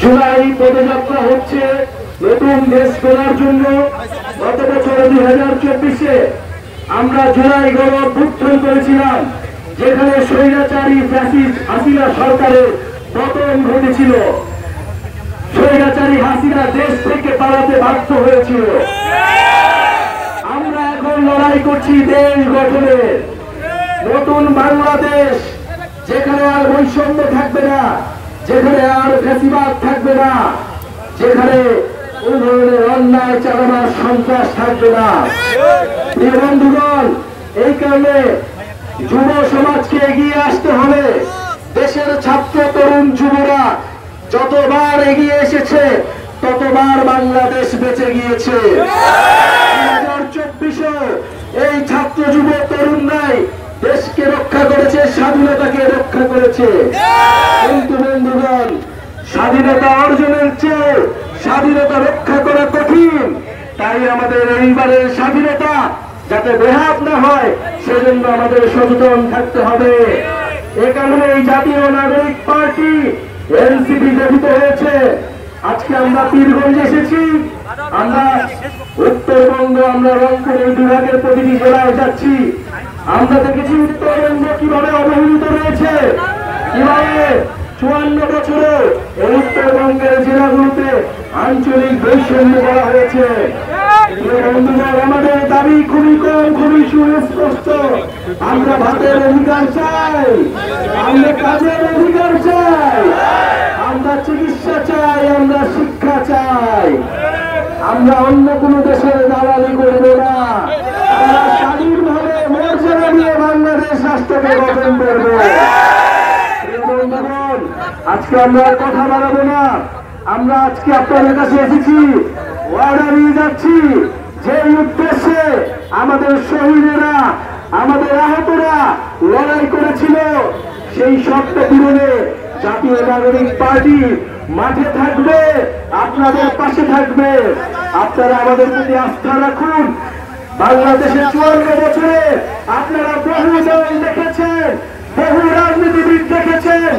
জুলাই পদযাত্রা হচ্ছে নতুন দেশ গড়ার জন্য। গত বছর 2024-এ আমরা জুলাই গণ অভ্যুত্থান করেছিলাম, যেখানে স্বৈরাচারী ফ্যাসিস্ট হাসিনা সরকারের পতন ঘটেছিল। স্বৈরাচারী হাসিনা দেশ থেকে পালাতে বাধ্য হয়েছিল। আমরা এখন লড়াই করছি দেশ গঠনের, নতুন বাংলাদেশ, যেখানে আর বৈষম্য থাকবে না, যেখানে আর ফ্যাসিবাদ থাকবে না, যেখানে কোন ধরনের অন্যায় চালানোর সন্ত্রাস থাকবে না। প্রিয় বন্ধুগণ, এই কারণে যুব সমাজকে এগিয়ে আসতে হবে। দেশের ছাত্র তরুণ যুবরা যতবার এগিয়ে এসেছে ততবার বাংলাদেশ বেঁচে গিয়েছে। 2024-এ এই ছাত্র যুব তরুণরাই দেশকে রক্ষা করেছে, স্বাধীনতাকে রক্ষা করেছে। কিন্তু বন্ধুগণ, স্বাধীনতা অর্জনের চেয়ে স্বাধীনতা রক্ষা করা কঠিন। তাই আমাদের এইবারের স্বাধীনতা যাতে বেহাত না হয়, সেজন্য আমাদের সচেতন থাকতে হবে। এ কারণে এই জাতীয় নাগরিক পার্টি এনসিপি গঠিত হয়েছে। আজকে আমরা পীরগঞ্জে এসেছি, আমরা উত্তরবঙ্গ, আমরা রংপুরের বিভাগের প্রতিটি জেলায় যাচ্ছি। আমরা দেখেছি উত্তরবঙ্গ কিভাবে অবহেলিত রয়েছে, কিভাবে 54 বছরে এই উত্তরবঙ্গের জেলাগুলোতে আঞ্চলিক বৈষম্য করা হয়েছে। আমাদের দাবি খুবই কম, খুবই সুস্পষ্ট। আমরা ভাতের অধিকার চাই, আমরা কাজের অধিকার চাই, আমরা চিকিৎসা চাই, আমরা শিক্ষা চাই। আমরা অন্য কোন দেশের দালালি করব না। আমরা স্বাধীনভাবে মর্যাদা নিয়ে বাংলাদেশ রাষ্ট্রকে গঠন করব। আজকে আমরা কথা বাড়াবো না। আমরা আজকে আপনাদের কাছে এসেছি, ওয়াদা নিয়ে যাচ্ছি, যে উদ্দেশ্যে আমাদের শহীদেরা, আমাদের আহতরা লড়াই করেছিল, সেই শর্ত পূরণে জাতীয় নাগরিক পার্টি মাঠে থাকবে, আপনাদের পাশে থাকবে। আপনারা আমাদের প্রতি আস্থা রাখুন। বাংলাদেশের 54 বছরে আপনারা বহু দল দেখেছেন, বহু রাজনীতিবিদ দেখেছেন,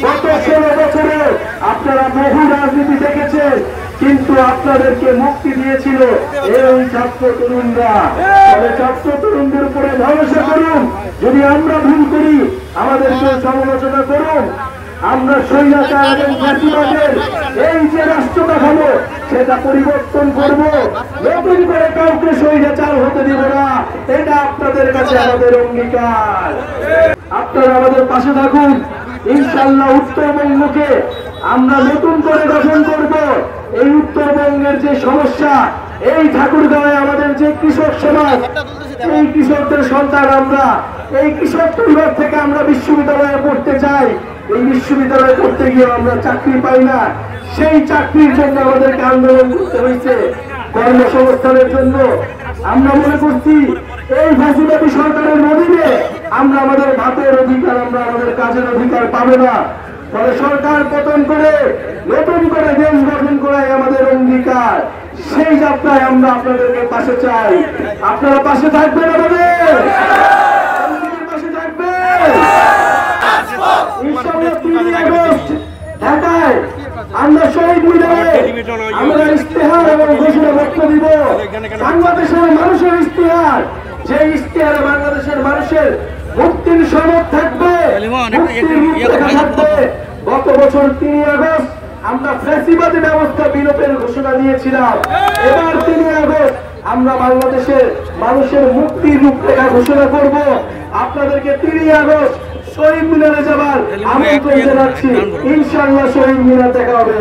গত 16 বছরে আপনারা বহু রাজনীতি দেখেছেন, কিন্তু আপনাদেরকে মুক্তি দিয়েছিল এই ছাত্র তরুণরা। তবে ছাত্র তরুণদের উপরে ভরসা করুন। যদি আমরা ভুল করি আমাদেরকে সমালোচনা করুন। আমরা স্বৈরাচার এবং ফ্যাসিবাদের এই যে রাষ্ট্র কাঠামো, সেটা পরিবর্তন করব। নতুন করে কাউকে স্বৈরাচার হতে দিব না, এটা আপনাদের কাছে আমাদের অঙ্গীকার। আপনারা আমাদের পাশে থাকুন। ইনশাআল্লাহ উত্তরবঙ্গকে আমরা নতুন করে গঠন করব। এই উত্তরবঙ্গের যে সমস্যা, এই ঠাকুরগাঁওয়ে আমাদের যে কৃষক সমাজ, এই কৃষকদের সন্তান আমরা, এই কৃষক পরিবার থেকে আমরা বিশ্ববিদ্যালয়ে পড়তে চাই। এই বিশ্ববিদ্যালয়ে পড়তে গিয়ে আমরা চাকরি পাই না, সেই চাকরির জন্য আমাদেরকে আন্দোলন করতে হয়েছে, কর্মসংস্থানের জন্য। আমরা মনে করছি এই ফ্যাসিবাদী সরকারের অধীনে আমরা আমাদের ভাতের অধিকার, আমরা আমাদের কাজের অধিকার পাবো না। ফলে সরকার পতন করে নতুন করে দেশ গঠন করাই আমাদের অঙ্গীকার। সেই যাত্রায় আমরা আপনাদেরকে পাশে চাই। আপনারা পাশে থাকবেন, আমাদের পাশে থাকবেন। ইনশাআল্লাহ 3 আগস্ট ঢাকায় আমরা শহীদ মিনারে আমরা ইশতেহার এবং ঘোষণাপত্র দিব। বাংলাদেশের মানুষের ইশতেহার, যে ইশতেহারে বাংলাদেশের মানুষের মুক্তির সনদ থাকবে, থাকবে। গত বছর 3 আগস্ট আমরা ফ্যাসিবাদী ব্যবস্থা বিলোপের ঘোষণা দিয়েছিলাম। এবার 3 আগস্ট আমরা বাংলাদেশের মানুষের মুক্তির রূপরেখা ঘোষণা করব। আপনাদেরকে 3 আগস্ট শহীদ মিনারে যাবার আমন্ত্রণ জানাচ্ছি। ইনশাআল্লাহ শহীদ মিনার দেখা হবে।